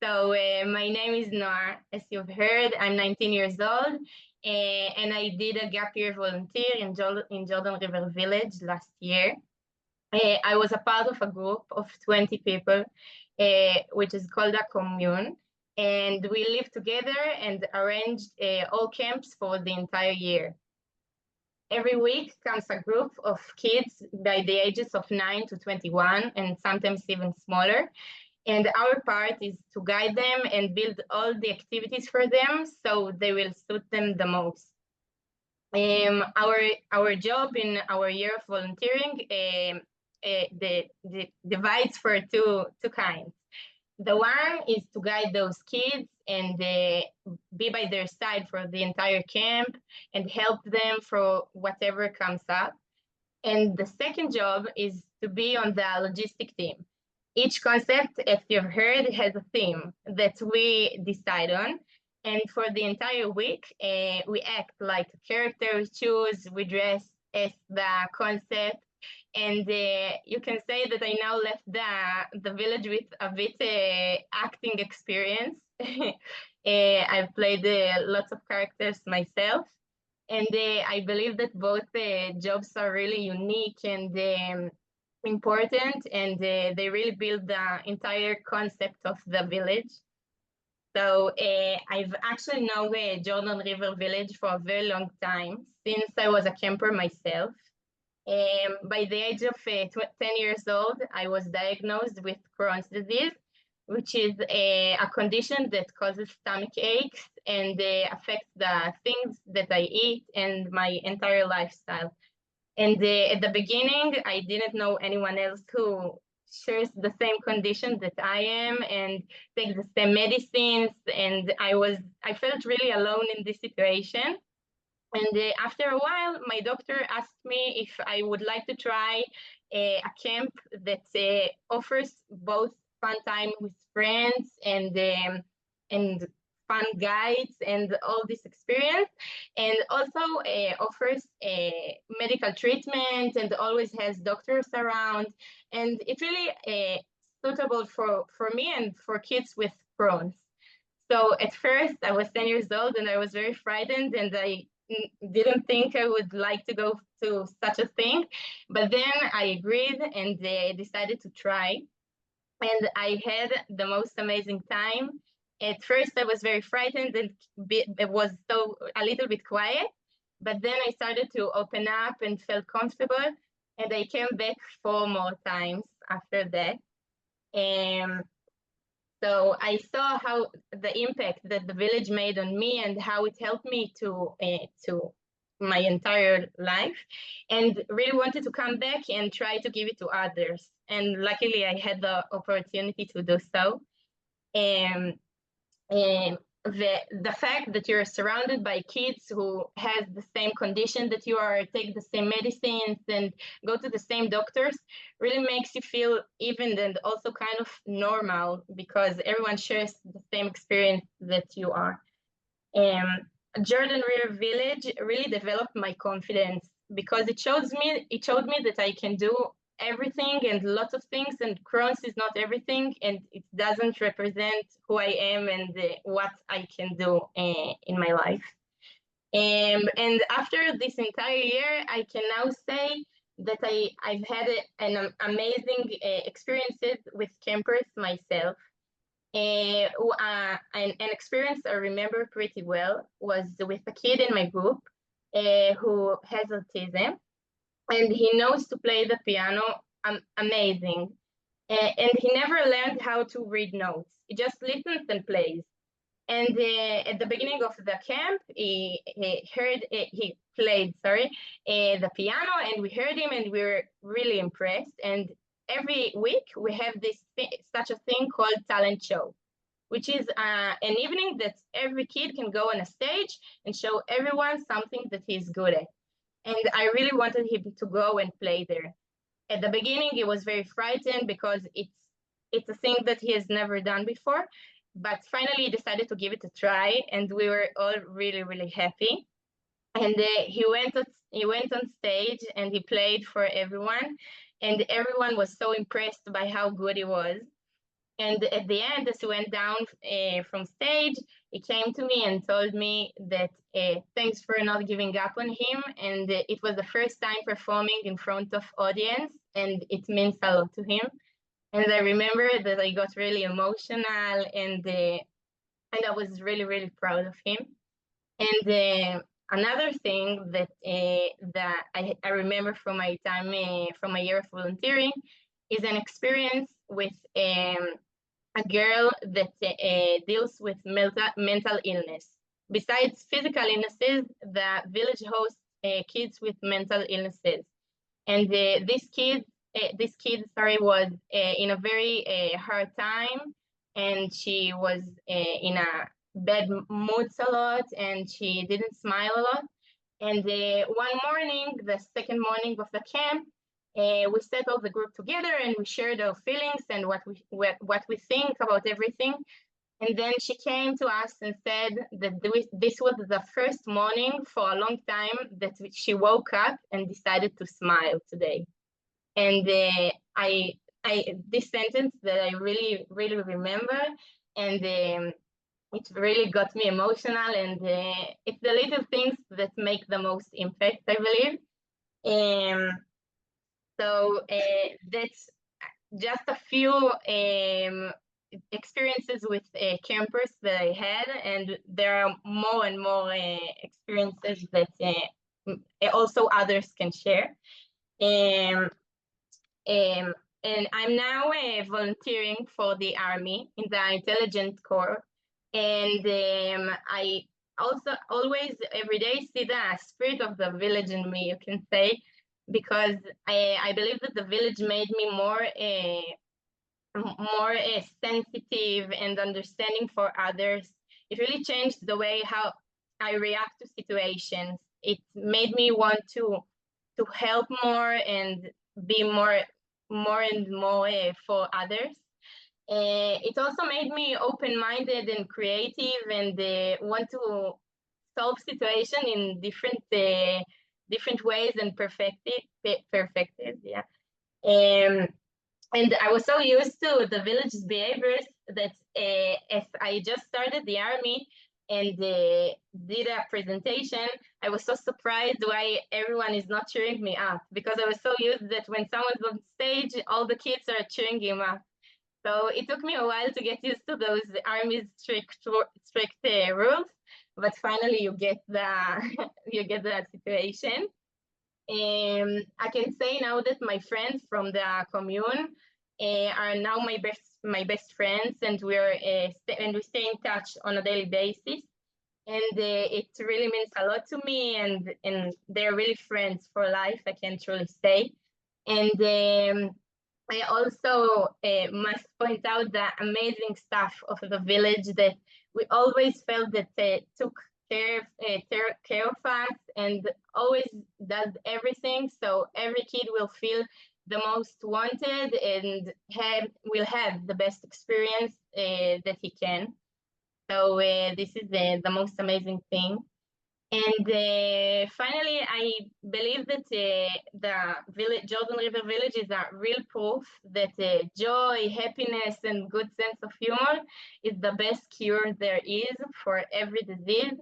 My name is Noah. As you've heard, I'm 19 years old, and I did a gap year volunteer in Jordan River Village last year. I was a part of a group of 20 people, which is called a commune, and we lived together and arranged all camps for the entire year. Every week comes a group of kids by the ages of 9 to 21, and sometimes even smaller. And our part is to guide them and build all the activities for them so they will suit them the most. Our job in our year of volunteering divides for two kinds. The one is to guide those kids and be by their side for the entire camp and help them for whatever comes up. And the second job is to be on the logistic team. Each concept, as you've heard, has a theme that we decide on. And for the entire week, we act like a character we choose, we dress as the concept. And you can say that I now left the village with a bit acting experience. I've played lots of characters myself. And I believe that both jobs are really unique and important, and they really build the entire concept of the village. So I've actually known Jordan River Village for a very long time, since I was a camper myself. By the age of 10 years old, I was diagnosed with Crohn's disease, which is a condition that causes stomach aches and affects the things that I eat and my entire lifestyle. And at the beginning, I didn't know anyone else who shares the same condition that I am and take the same medicines. And I felt really alone in this situation. And after a while, my doctor asked me if I would like to try a camp that offers both fun time with friends and fun guides and all this experience, and also offers medical treatment and always has doctors around. And it's really suitable for me and for kids with Crohn's. So at first, I was 10 years old and I was very frightened, and I didn't think I would like to go to such a thing. But then I agreed and decided to try. And I had the most amazing time. At first, I was very frightened and it was a little bit quiet. But then I started to open up and felt comfortable. And I came back 4 more times after that. And so I saw how the impact that the village made on me and how it helped me to my entire life, and really wanted to come back and try to give it to others. And luckily, I had the opportunity to do so. And the fact that you're surrounded by kids who has the same condition that you are, take the same medicines and go to the same doctors really makes you feel even and also kind of normal, because everyone shares the same experience that you are. Jordan River Village really developed my confidence because it showed me that I can do everything and lots of things, and Crohn's is not everything, and it doesn't represent who I am and what I can do in my life. And after this entire year, I can now say that I've had an amazing experiences with campers myself. An experience I remember pretty well was with a kid in my group who has autism, and he knows to play the piano amazing. And he never learned how to read notes. He just listens and plays. And at the beginning of the camp, he played the piano, and we heard him, and we were really impressed. And every week we have such a thing called talent show, which is an evening that every kid can go on a stage and show everyone something that he's good at. And I really wanted him to go and play there. At the beginning, he was very frightened because it's a thing that he has never done before. But finally, he decided to give it a try, and we were all really, really happy. And he went on stage and he played for everyone, and everyone was so impressed by how good he was. And at the end, as he went down from stage, he came to me and told me that thanks for not giving up on him. And it was the first time performing in front of audience, and it means a lot to him. And I remember that I got really emotional, and I was really, really proud of him. And another thing that I remember from my time, from my year of volunteering, is an experience with a girl that deals with mental illness. Besides physical illnesses, the village hosts kids with mental illnesses. And this kid, sorry, was in a very hard time, and she was in a bad moods a lot, and she didn't smile a lot. And one morning, the second morning of the camp, we set all the group together and we shared our feelings and what we think about everything. And then she came to us and said that this was the first morning for a long time that she woke up and decided to smile today. And this sentence that I really, really remember, and it really got me emotional. And it's the little things that make the most impact, I believe. So that's just a few experiences with campers that I had, and there are more and more experiences that also others can share. And I'm now volunteering for the Army in the Intelligence Corps, and I also always every day see the spirit of the village in me, you can say, because I believe that the village made me more sensitive and understanding for others. It really changed the way how I react to situations. It made me want to help more and be more and more for others. It also made me open-minded and creative, and want to solve situation in different ways and perfected. Yeah. And I was so used to the village's behaviors that as I just started the army and did a presentation, I was so surprised why everyone is not cheering me up, because I was so used that when someone's on stage, all the kids are cheering him up. So it took me a while to get used to those army's strict rules, but finally you get that situation. I can say now that my friends from the commune are now my best friends, and we stay in touch on a daily basis. And it really means a lot to me, and they're really friends for life, I can truly say. And I also must point out the amazing staff of the village that we always felt that took care of us and always does everything, so every kid will feel the most wanted and will have the best experience that he can. So this is the most amazing thing. And finally, I believe that the Jordan River Village is a real proof that joy, happiness, and good sense of humor is the best cure there is for every disease.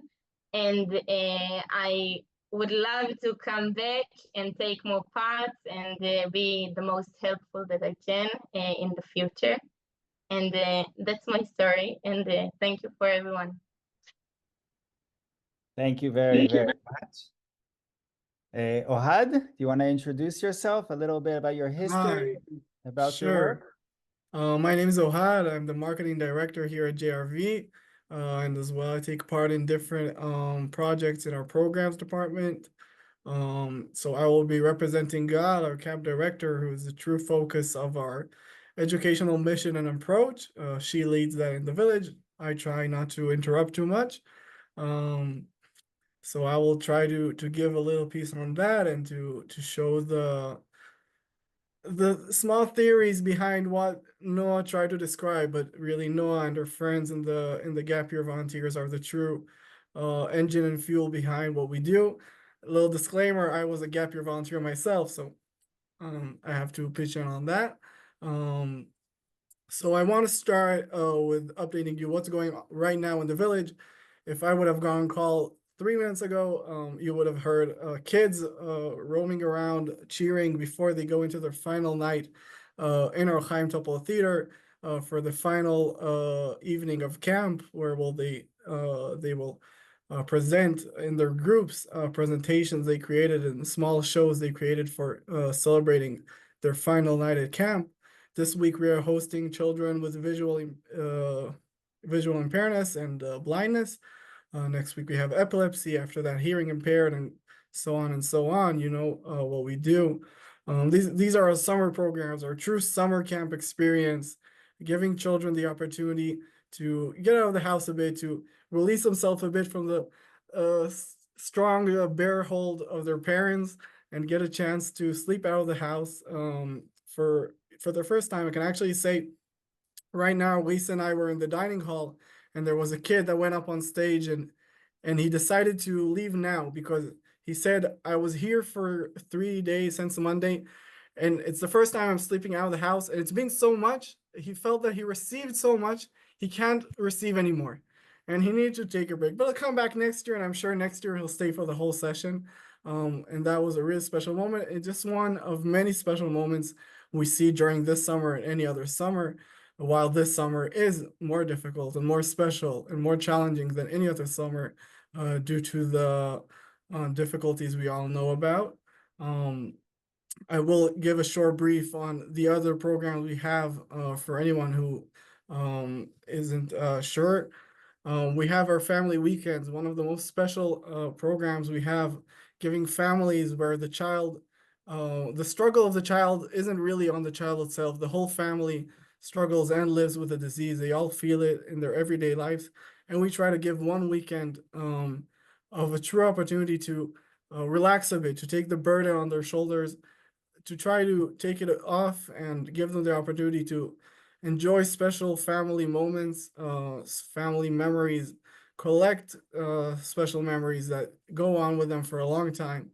And I would love to come back and take more part and be the most helpful that I can in the future. And that's my story. And thank you for everyone. Thank you very, very much. Ohad, do you want to introduce yourself a little bit about your history, about your work? My name is Ohad. I'm the marketing director here at JRV. And as well, I take part in different projects in our programs department. So I will be representing Gal, our camp director, who is the true focus of our educational mission and approach. She leads that in the village. I try not to interrupt too much. So I will try to give a little piece on that and to show the small theories behind what Noah tried to describe, but really Noah and her friends in the Gap Year Volunteers are the true engine and fuel behind what we do. A little disclaimer, I was a Gap Year volunteer myself, so I have to pitch in on that. So I want to start with updating you what's going on right now in the village. If I would have gone call 3 minutes ago, you would have heard kids roaming around, cheering before they go into their final night in our Chaim Topol Theater for the final evening of camp, where they will present in their groups presentations they created and small shows they created for celebrating their final night at camp. This week we are hosting children with visual impairness and blindness. Next week we have epilepsy. After that, hearing impaired, and so on and so on. You know what we do. These are our summer programs, our true summer camp experience, giving children the opportunity to get out of the house a bit, to release themselves a bit from the strong bear hold of their parents, and get a chance to sleep out of the house for the first time. I can actually say right now, Lisa and I were in the dining hall, and there was a kid that went up on stage, and he decided to leave now because he said, I was here for 3 days since Monday, and it's the first time I'm sleeping out of the house, and it's been so much. He felt that he received so much, he can't receive anymore, and he needed to take a break. But he'll come back next year, and I'm sure next year he'll stay for the whole session. And that was a really special moment. It's just one of many special moments we see during this summer and any other summer, while this summer is more difficult and more special and more challenging than any other summer due to the difficulties we all know about. I will give a short brief on the other programs we have for anyone who isn't sure. We have our family weekends, one of the most special programs we have, giving families where the child, the struggle of the child isn't really on the child itself. The whole family struggles and lives with the disease. They all feel it in their everyday lives. And we try to give one weekend of a true opportunity to relax a bit, to take the burden on their shoulders, to try to take it off and give them the opportunity to enjoy special family moments, family memories, collect special memories that go on with them for a long time.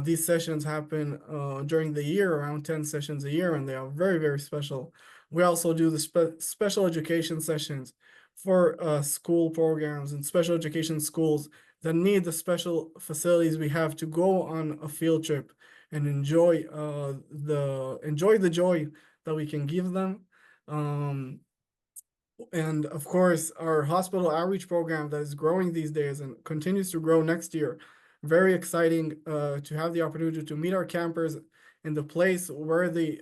These sessions happen during the year, around 10 sessions a year, and they are very, very special. We also do the special education sessions for school programs and special education schools that need the special facilities we have to go on a field trip and enjoy the joy that we can give them. And of course, our hospital outreach program that is growing these days and continues to grow next year. Very exciting to have the opportunity to meet our campers in the place where they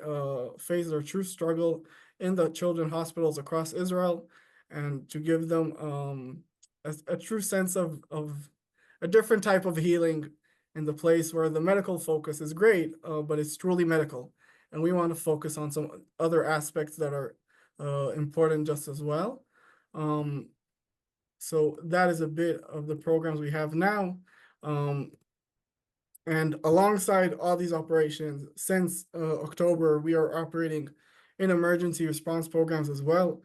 face their true struggle in the children's hospitals across Israel, and to give them a true sense of a different type of healing in the place where the medical focus is great, but it's truly medical. And we want to focus on some other aspects that are important just as well. So that is a bit of the programs we have now. And alongside all these operations, since October, we are operating in emergency response programs as well.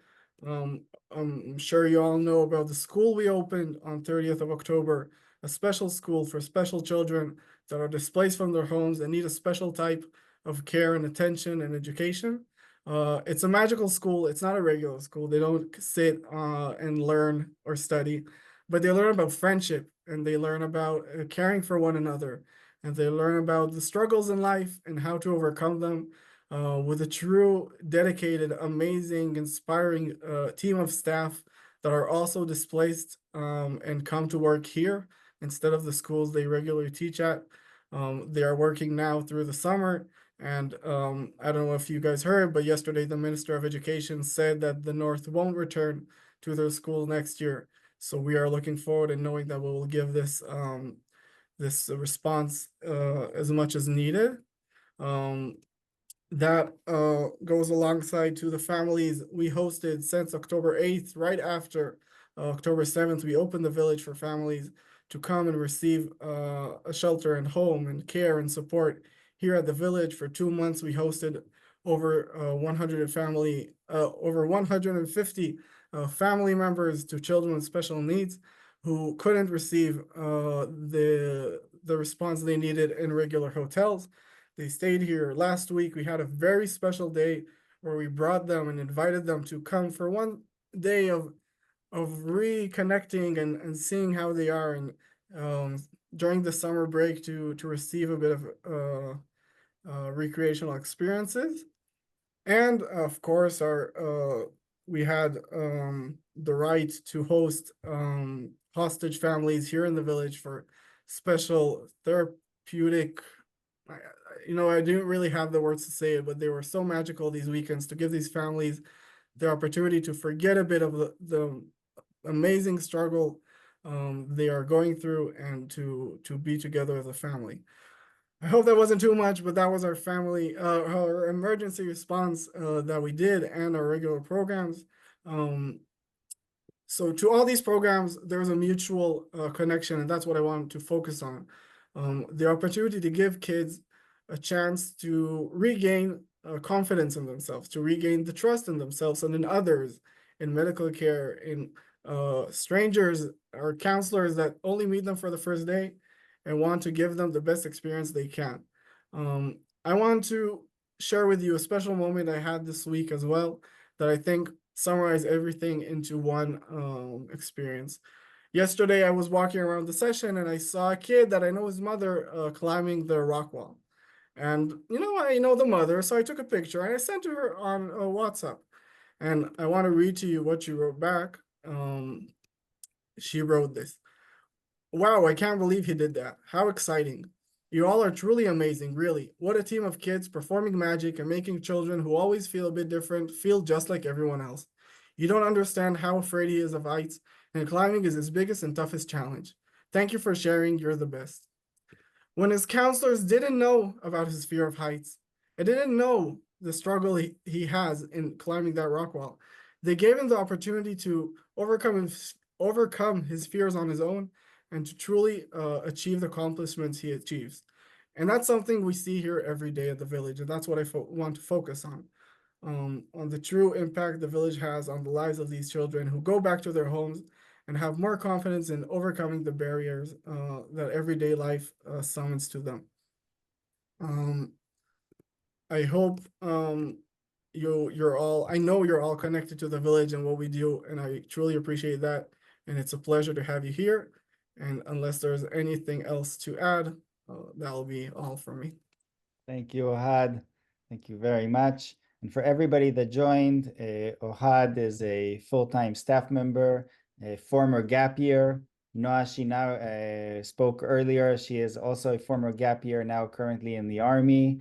I'm sure you all know about the school we opened on 30th of October, a special school for special children that are displaced from their homes and need a special type of care and attention and education. It's a magical school. It's not a regular school. They don't sit and learn or study, but they learn about friendship, and they learn about caring for one another, and they learn about the struggles in life and how to overcome them with a true, dedicated, amazing, inspiring team of staff that are also displaced and come to work here instead of the schools they regularly teach at. They are working now through the summer. And I don't know if you guys heard, but yesterday the Minister of Education said that the North won't return to their school next year. So we are looking forward and knowing that we will give this this response as much as needed. That goes alongside to the families we hosted since October 8th, right after October 7th. We opened the village for families to come and receive a shelter and home and care and support here at the village. For 2 months. We hosted over 150 family members to children with special needs who couldn't receive the response they needed in regular hotels. They stayed here. Last week, we had a very special day where we brought them and invited them to come for one day of reconnecting and seeing how they are, and during the summer break to receive a bit of recreational experiences. And of course, we had the right to host hostage families here in the village for special therapeutic. I didn't really have the words to say it, but they were so magical these weekends to give these families the opportunity to forget a bit of the amazing struggle they are going through, and to be together as a family. I hope that wasn't too much, but that was our emergency response that we did, and our regular programs. So to all these programs, there's a mutual connection, and that's what I wanted to focus on. The opportunity to give kids a chance to regain confidence in themselves, to regain the trust in themselves and in others, in medical care, in strangers or counselors that only meet them for the first day and want to give them the best experience they can. I want to share with you a special moment I had this week as well that I think summarize everything into one experience. Yesterday, I was walking around the session and I saw a kid that I know his mother climbing the rock wall. And, I know the mother, so I took a picture and I sent to her on WhatsApp. And I want to read to you what she wrote back. She wrote this. Wow, I can't believe he did that. How exciting. You all are truly amazing, really. What a team of kids performing magic and making children who always feel a bit different feel just like everyone else. You don't understand how afraid he is of heights, and climbing is his biggest and toughest challenge. Thank you for sharing. You're the best. When his counselors didn't know about his fear of heights, and didn't know the struggle he has in climbing that rock wall, they gave him the opportunity to overcome his fears on his own, and to truly achieve the accomplishments he achieves. And that's something we see here every day at the village, and that's what I want to focus on the true impact the village has on the lives of these children who go back to their homes and have more confidence in overcoming the barriers that everyday life summons to them. I hope I know you're all connected to the village and what we do, and I truly appreciate that. And it's a pleasure to have you here. And unless there's anything else to add, that'll be all for me. Thank you, Ohad. Thank you very much. And for everybody that joined, Ohad is a full-time staff member, a former gap year. Noah, she now spoke earlier. She is also a former gap year, now currently in the Army.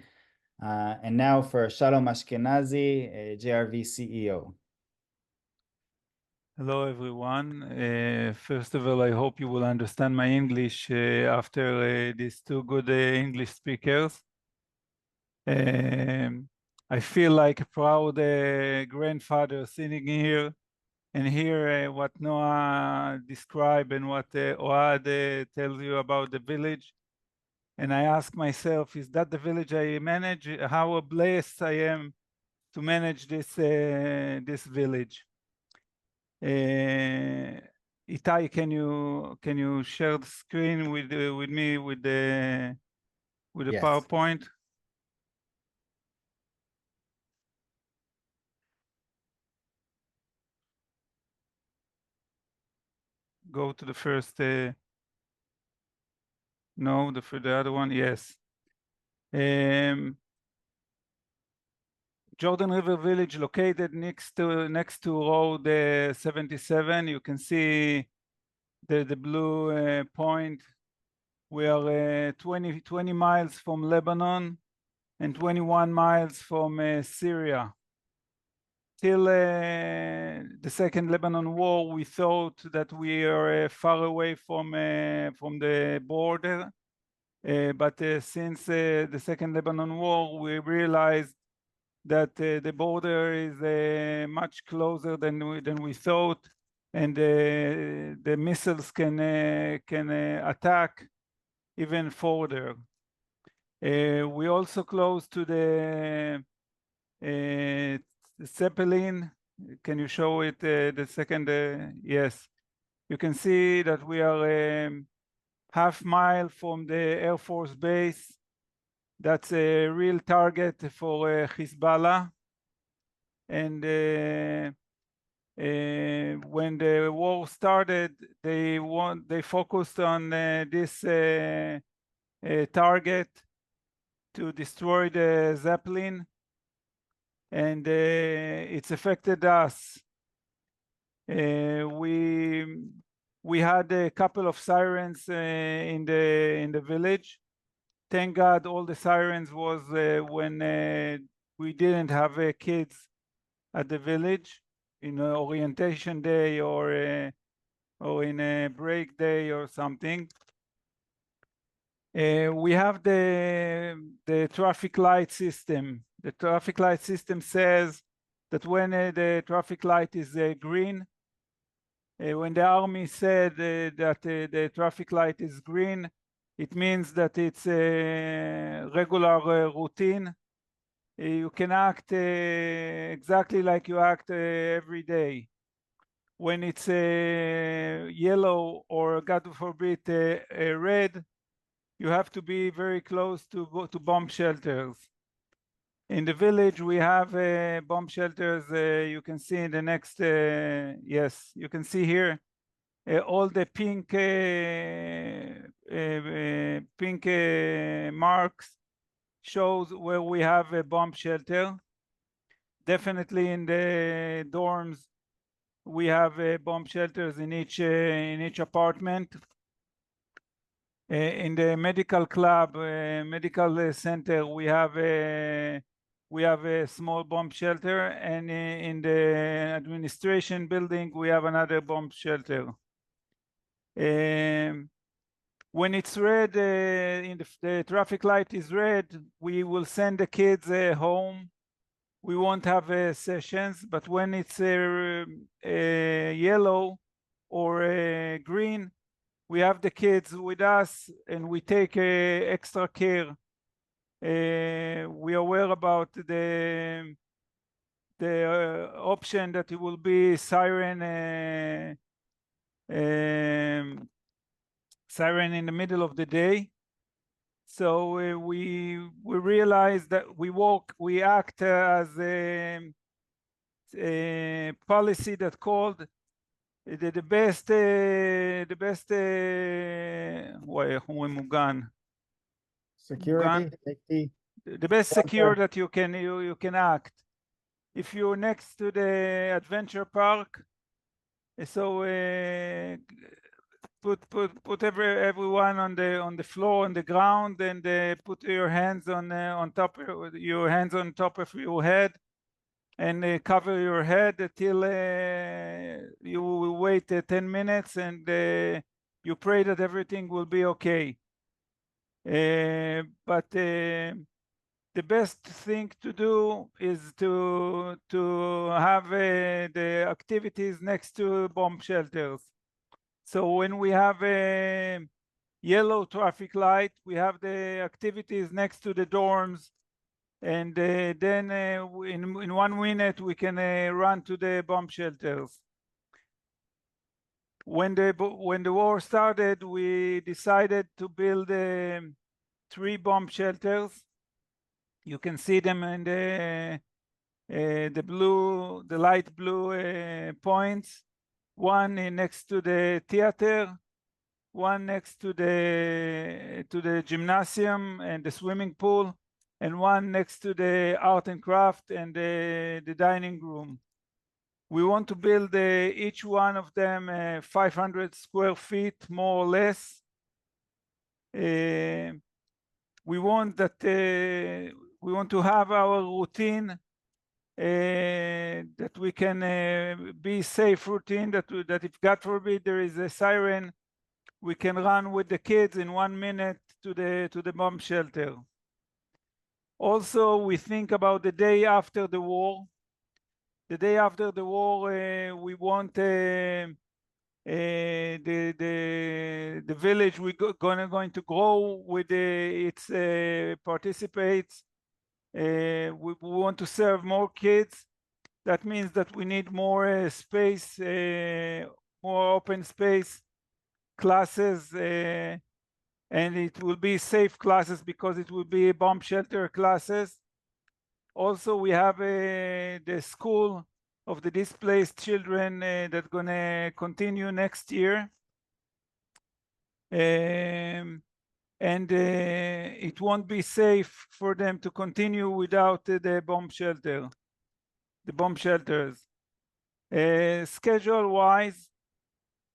And now for Shalom Ashkenazi, JRV CEO. Hello, everyone. First of all, I hope you will understand my English after these two good English speakers. I feel like a proud grandfather sitting here and hear what Noah described and what Ohad tells you about the village. And I ask myself, is that the village I manage? How blessed I am to manage this village. Itai, can you share the screen with me with the Yes. PowerPoint? Go to the first. No, the other one. Yes. Jordan River Village, located next to Road 77. You can see the blue point. We are 20 miles from Lebanon and 21 miles from Syria. Till the Second Lebanon War, we thought that we are far away from the border. But since the Second Lebanon War, we realized that the border is much closer than we thought, and the missiles can attack even further. We also close to the Zeppelin. Can you show it the second? Yes, you can see that we are half mile from the Air Force Base. That's a real target for Hezbollah. And when the war started, they focused on this target to destroy the Zeppelin, and it's affected us. We had a couple of sirens in the village. Thank God, all the sirens was when we didn't have kids at the village in orientation day or in a break day or something. We have the traffic light system. The traffic light system says that when the traffic light is green, when the army said that the traffic light is green, it means that it's a regular routine. You can act exactly like you act every day. When it's yellow or, God forbid, red, you have to be very close to bomb shelters. In the village, we have bomb shelters. You can see in the next, yes, you can see here all the pink marks shows where we have a bomb shelter. Definitely in the dorms, we have bomb shelters in each apartment. In the medical club, medical center, we have a small bomb shelter, and in the administration building, we have another bomb shelter. When it's red, in the traffic light is red, we will send the kids home. We won't have sessions, but when it's yellow or green, we have the kids with us and we take extra care. We are aware about the option that it will be siren siren in the middle of the day. So we realize that we act as a policy that called the best איך אומרים מוגן? Security, safety. The best secure that you can act. If you're next to the adventure park, so put everyone on the floor, on the ground, and put your hands on top of your head, and cover your head until you will wait 10 minutes, and you pray that everything will be okay. But the best thing to do is to have the activities next to bomb shelters. So when we have a yellow traffic light, we have the activities next to the dorms, and then in 1 minute we can run to the bomb shelters. When the war started, we decided to build 3 bomb shelters. You can see them in the light blue points. One next to the theater, one next to the gymnasium and the swimming pool, and one next to the art and craft and the dining room. We want to build each one of them 500 square feet, more or less. We want to have our routine that we can be safe routine, that if God forbid there is a siren, we can run with the kids in 1 minute to the bomb shelter. Also, we think about the day after the war. The day after the war, we want the village going to grow with its participates. We want to serve more kids. That means that we need more space, more open space classes, and it will be safe classes because it will be bomb shelter classes. Also, we have the school of the displaced children that's going to continue next year. And it won't be safe for them to continue without the bomb shelters. Schedule-wise,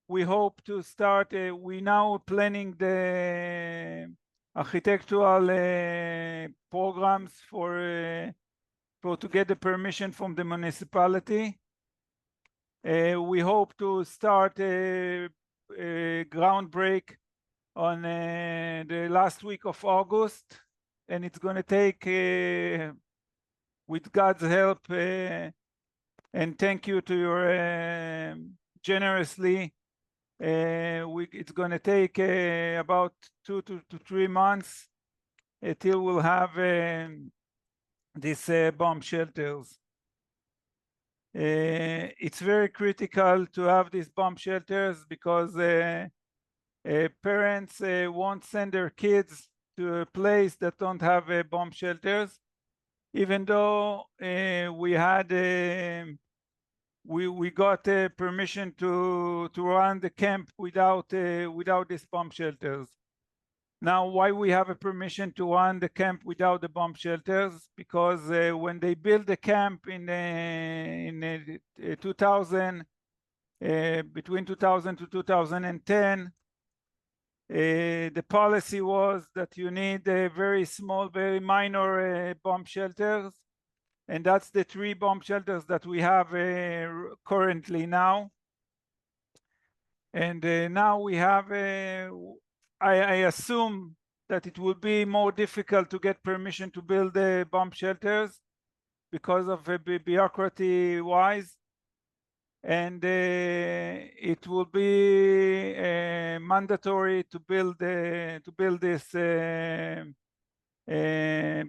we hope to start, we now planning the architectural programs for to get the permission from the municipality. We hope to start a groundbreak on the last week of August, and it's going to take, with God's help, and thank you to your generously, it's going to take about 2 to 3 months till we'll have these bomb shelters. It's very critical to have these bomb shelters because parents won't send their kids to a place that don't have bomb shelters, even though we got permission to run the camp without these bomb shelters. Now, why we have a permission to run the camp without the bomb shelters? Because when they built the camp in 2000, between 2000 to 2010, the policy was that you need a very small, very minor bomb shelters, and that's the 3 bomb shelters that we have currently now. And now we have, I assume that it will be more difficult to get permission to build the bomb shelters because of bureaucracy-wise, and it will be mandatory to build this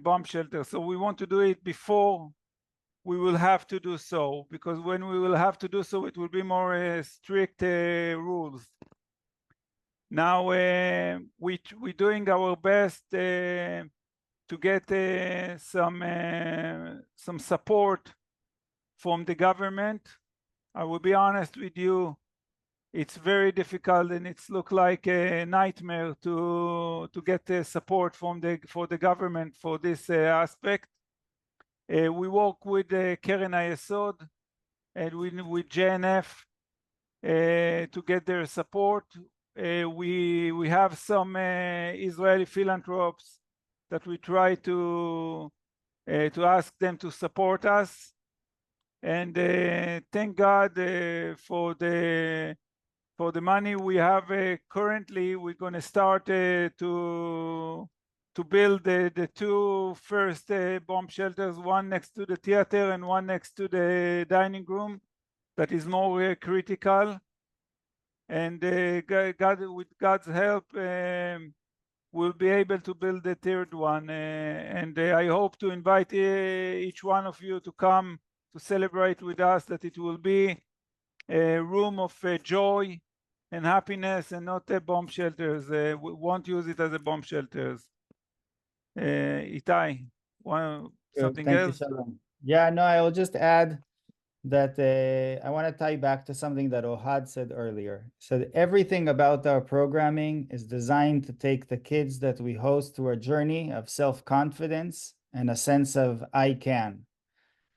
bomb shelter. So we want to do it before we will have to do so, because when we will have to do so, it will be more strict rules. Now we're doing our best to get some support from the government. I will be honest with you, it's very difficult, and it's look like a nightmare to get support for the government for this aspect. We work with Keren HaYesod and with JNF to get their support. We have some Israeli philanthropists that we try to ask them to support us, and thank God for the money we have currently. We're going to start to build the 2 first bomb shelters, one next to the theater and one next to the dining room, that is more critical. And with God's help, we'll be able to build the 3rd one. And I hope to invite each one of you to come to celebrate with us, that it will be a room of joy and happiness, and not bomb shelters. We won't use it as a bomb shelters. Itai, something Thank else? you, Shalom. Yeah, no, I will just add that I want to tie back to something that Ohad said earlier. So everything about our programming is designed to take the kids that we host through a journey of self-confidence and a sense of I can.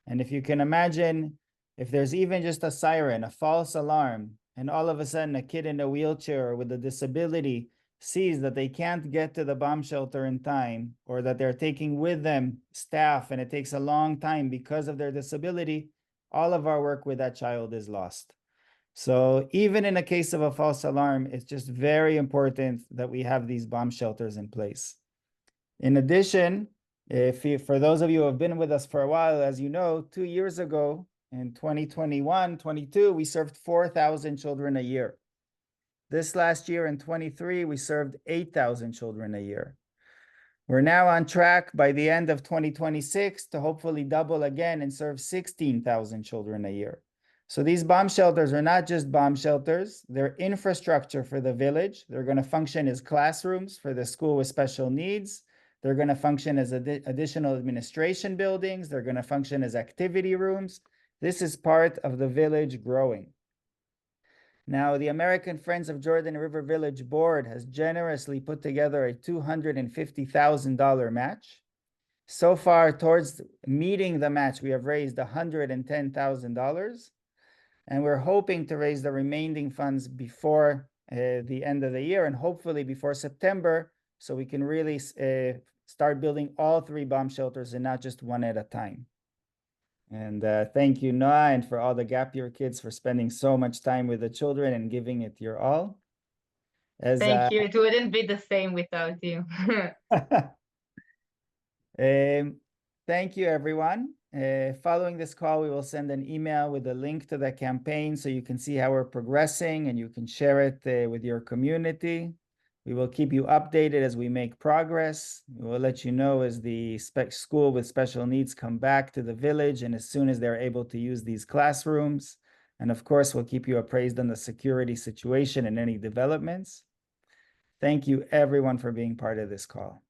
And if you can imagine, if there's even just a siren, a false alarm, and all of a sudden a kid in a wheelchair or with a disability sees that they can't get to the bomb shelter in time, or that they're taking with them staff and it takes a long time because of their disability, all of our work with that child is lost. So even in a case of a false alarm, it's just very important that we have these bomb shelters in place. In addition, for those of you who have been with us for a while, as you know, 2 years ago, in 2021-22, we served 4,000 children a year. This last year in 23, we served 8,000 children a year. We're now on track by the end of 2026 to hopefully double again and serve 16,000 children a year. So these bomb shelters are not just bomb shelters, they're infrastructure for the village. They're going to function as classrooms for the school with special needs. They're going to function as additional administration buildings. They're going to function as activity rooms. This is part of the village growing. Now, the American Friends of Jordan River Village Board has generously put together a $250,000 match. So far, towards meeting the match, we have raised $110,000, and we're hoping to raise the remaining funds before the end of the year, and hopefully before September, so we can really start building all 3 bomb shelters and not just one at a time. And thank you, Noah, and for all the Gap Year kids for spending so much time with the children and giving it your all. Thank you. It wouldn't be the same without you. Thank you, everyone. Following this call, we will send an email with a link to the campaign so you can see how we're progressing and you can share it with your community. We will keep you updated as we make progress. We will let you know as the school with special needs come back to the village and as soon as they're able to use these classrooms. And of course, we'll keep you appraised on the security situation and any developments. Thank you, everyone, for being part of this call.